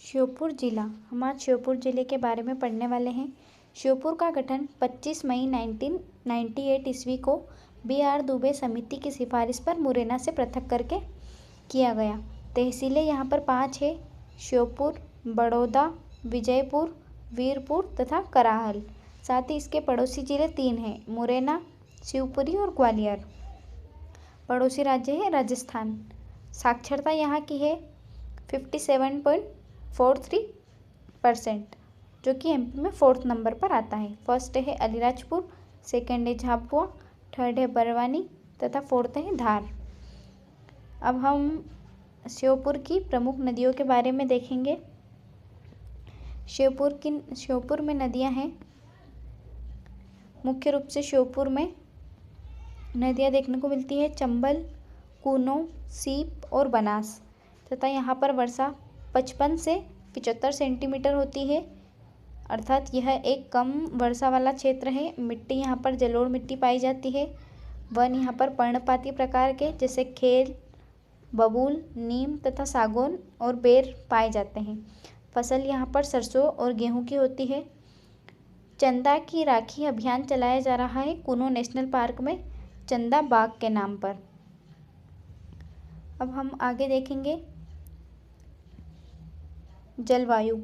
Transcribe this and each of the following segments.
श्योपुर जिला। हम आज श्योपुर जिले के बारे में पढ़ने वाले हैं। श्योपुर का गठन 25 मई 1998 ईस्वी को B.R. दुबे समिति की सिफारिश पर मुरैना से पृथक करके किया गया। तहसीलें यहाँ पर 5 है: श्योपुर, बड़ौदा, विजयपुर, वीरपुर तथा कराहल। साथ ही इसके पड़ोसी जिले 3 हैं: मुरैना, शिवपुरी और ग्वालियर। पड़ोसी राज्य है राजस्थान। साक्षरता यहाँ की है 57.43%, जो कि MP में 4th नंबर पर आता है। फर्स्ट है अलीराजपुर, सेकंड है झाबुआ, थर्ड है बरवानी तथा 4th है धार। अब हम श्योपुर की प्रमुख नदियों के बारे में देखेंगे। श्योपुर में नदियां हैं। मुख्य रूप से श्योपुर में नदियां देखने को मिलती है: चंबल, कूनो, सीप और बनास। तथा यहाँ पर वर्षा 55 से 75 सेंटीमीटर होती है, अर्थात यह एक कम वर्षा वाला क्षेत्र है। मिट्टी यहाँ पर जलोढ़ मिट्टी पाई जाती है। वन यहाँ पर पर्णपाती प्रकार के जैसे खेल, बबूल, नीम तथा सागौन और बेर पाए जाते हैं। फसल यहाँ पर सरसों और गेहूं की होती है। चंदा की राखी अभियान चलाया जा रहा है कूनो नेशनल पार्क में, चंदा बाग के नाम पर। अब हम आगे देखेंगे जलवायु।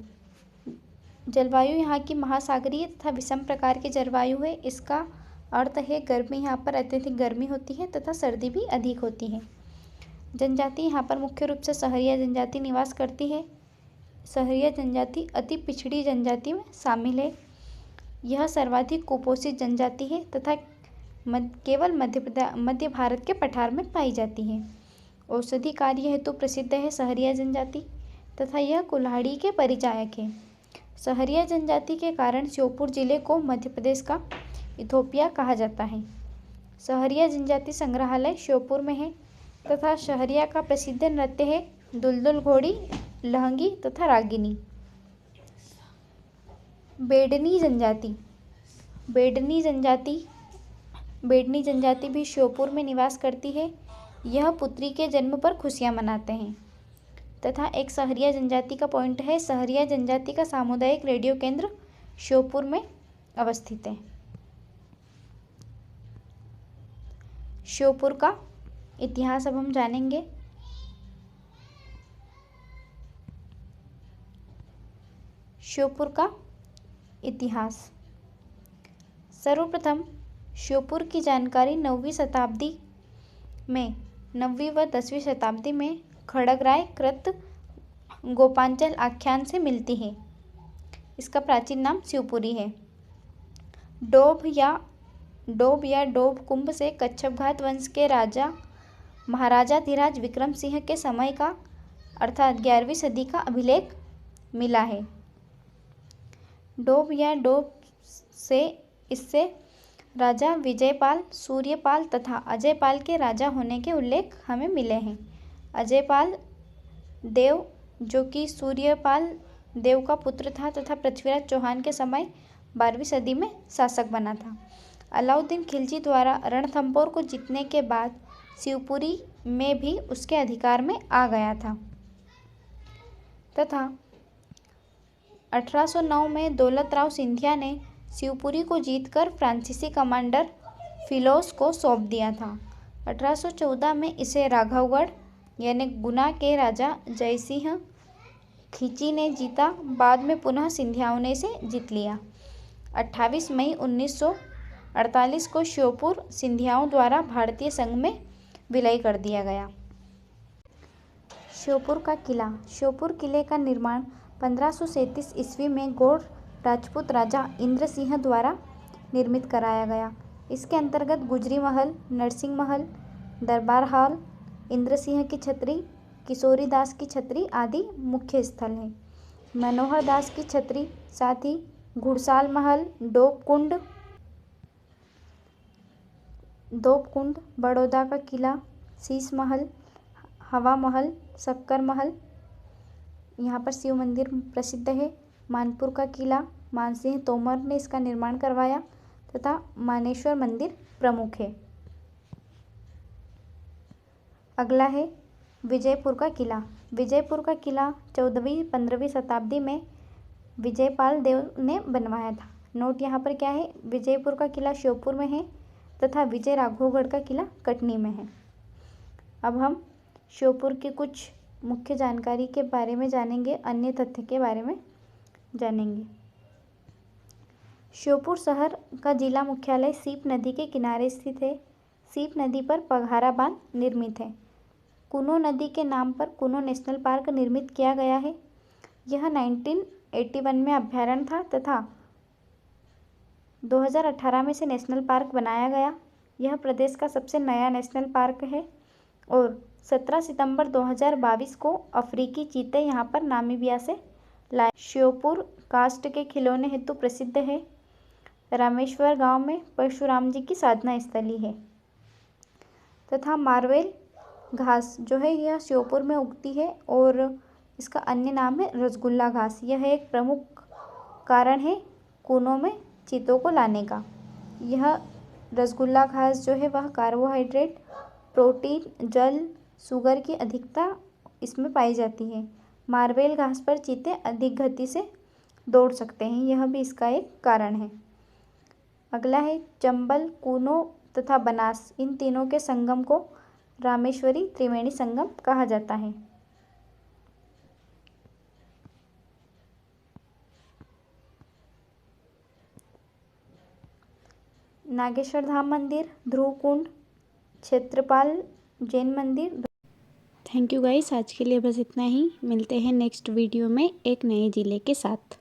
जलवायु यहाँ की महासागरीय तथा विषम प्रकार की जलवायु है। इसका अर्थ है गर्मी यहाँ पर अत्यधिक गर्मी होती है तथा सर्दी भी अधिक होती है। जनजाति यहाँ पर मुख्य रूप से सहरिया जनजाति निवास करती है। सहरिया जनजाति अति पिछड़ी जनजाति में शामिल है। यह सर्वाधिक कुपोषित जनजाति है तथा केवल मध्य भारत के पठार में पाई जाती है। औषधि कार्य हेतु प्रसिद्ध है सहरिया जनजाति तथा यह कुल्हाड़ी के परिचायक है। सहरिया जनजाति के कारण श्योपुर जिले को मध्य प्रदेश का इथोपिया कहा जाता है। सहरिया जनजाति संग्रहालय श्योपुर में है तथा सहरिया का प्रसिद्ध नृत्य है दुलदुल घोड़ी, लहंगी तथा रागिनी। बेडनी जनजाति। बेडनी जनजाति भी श्योपुर में निवास करती है। यह पुत्री के जन्म पर खुशियां मनाते हैं। तथा एक सहरिया जनजाति का पॉइंट है, सहरिया जनजाति का सामुदायिक रेडियो केंद्र श्योपुर में अवस्थित है। श्योपुर का इतिहास अब हम जानेंगे। श्योपुर का इतिहास। सर्वप्रथम श्योपुर की जानकारी 9वीं व 10वीं शताब्दी में खड़गराय कृत गोपांचल आख्यान से मिलती है। इसका प्राचीन नाम शिवपुरी है। डोभ या डोभ कुंभ से कच्छपघात वंश के राजा महाराजा धीराज विक्रम सिंह के समय का अर्थात 11वीं सदी का अभिलेख मिला है। डोभ से इससे राजा विजयपाल, सूर्यपाल तथा अजयपाल के राजा होने के उल्लेख हमें मिले हैं। अजयपाल देव, जो कि सूर्यपाल देव का पुत्र था तथा पृथ्वीराज चौहान के समय 12वीं सदी में शासक बना था। अलाउद्दीन खिलजी द्वारा रणथंभौर को जीतने के बाद शिवपुरी में भी उसके अधिकार में आ गया था तथा 1809 में दौलत राव सिंधिया ने शिवपुरी को जीतकर फ्रांसीसी कमांडर फिलोस को सौंप दिया था। 1814 में इसे राघवगढ़ यानी गुना के राजा जयसिंह खिची ने जीता। बाद में पुनः सिंधियाओं ने इसे जीत लिया। 28 मई 1948 को श्योपुर सिंधियाओं द्वारा भारतीय संघ में विलय कर दिया गया। श्योपुर का किला। श्योपुर किले का निर्माण 1537 ईस्वी में गौड़ राजपूत राजा इंद्र सिंह द्वारा निर्मित कराया गया। इसके अंतर्गत गुजरी महल, नरसिंह महल, दरबार हॉल, इंद्र सिंह की छतरी, किशोरी दास की छतरी आदि मुख्य स्थल हैं। मनोहर दास की छतरी, साथ ही घुड़साल महल, डोप कुंड, बड़ौदा का किला, शीश महल, हवा महल, शक्कर महल, यहाँ पर शिव मंदिर प्रसिद्ध है। मानपुर का किला मानसिंह तोमर ने इसका निर्माण करवाया तथा मानेश्वर मंदिर प्रमुख है। अगला है विजयपुर का किला। विजयपुर का किला 14वीं-15वीं शताब्दी में विजयपाल देव ने बनवाया था। नोट यहाँ पर क्या है, विजयपुर का किला श्योपुर में है तथा विजय राघवगढ़ का किला कटनी में है। अब हम श्योपुर की कुछ मुख्य जानकारी के बारे में जानेंगे, अन्य तथ्य के बारे में जानेंगे। श्योपुर शहर का जिला मुख्यालय सीप नदी के किनारे स्थित है। सीप नदी पर पघारा बांध निर्मित है। कुनो नदी के नाम पर कुनो नेशनल पार्क निर्मित किया गया है। यह 1981 में अभ्यारण्य था तथा 2018 में से नेशनल पार्क बनाया गया। यह प्रदेश का सबसे नया नेशनल पार्क है और 17 सितंबर 2022 को अफ्रीकी चीते यहाँ पर नामीबिया से लाए। श्योपुर काष्ठ के खिलौने हेतु प्रसिद्ध है। रामेश्वर गांव में परशुराम जी की साधना स्थली है तथा मार्वेल घास जो है यह श्योपुर में उगती है और इसका अन्य नाम है रसगुल्ला घास। यह एक प्रमुख कारण है कुनो में चीतों को लाने का। यह रसगुल्ला घास जो है वह कार्बोहाइड्रेट, प्रोटीन, जल, शुगर की अधिकता इसमें पाई जाती है। मार्वेल घास पर चीते अधिक गति से दौड़ सकते हैं, यह भी इसका एक कारण है। अगला है चंबल, कुनो तथा बनास, इन तीनों के संगम को रामेश्वरी त्रिवेणी संगम कहा जाता है। नागेश्वर धाम मंदिर, ध्रुव कुंड, क्षेत्रपाल जैन मंदिर। थैंक यू गाइस, आज के लिए बस इतना ही। मिलते हैं नेक्स्ट वीडियो में एक नए जिले के साथ।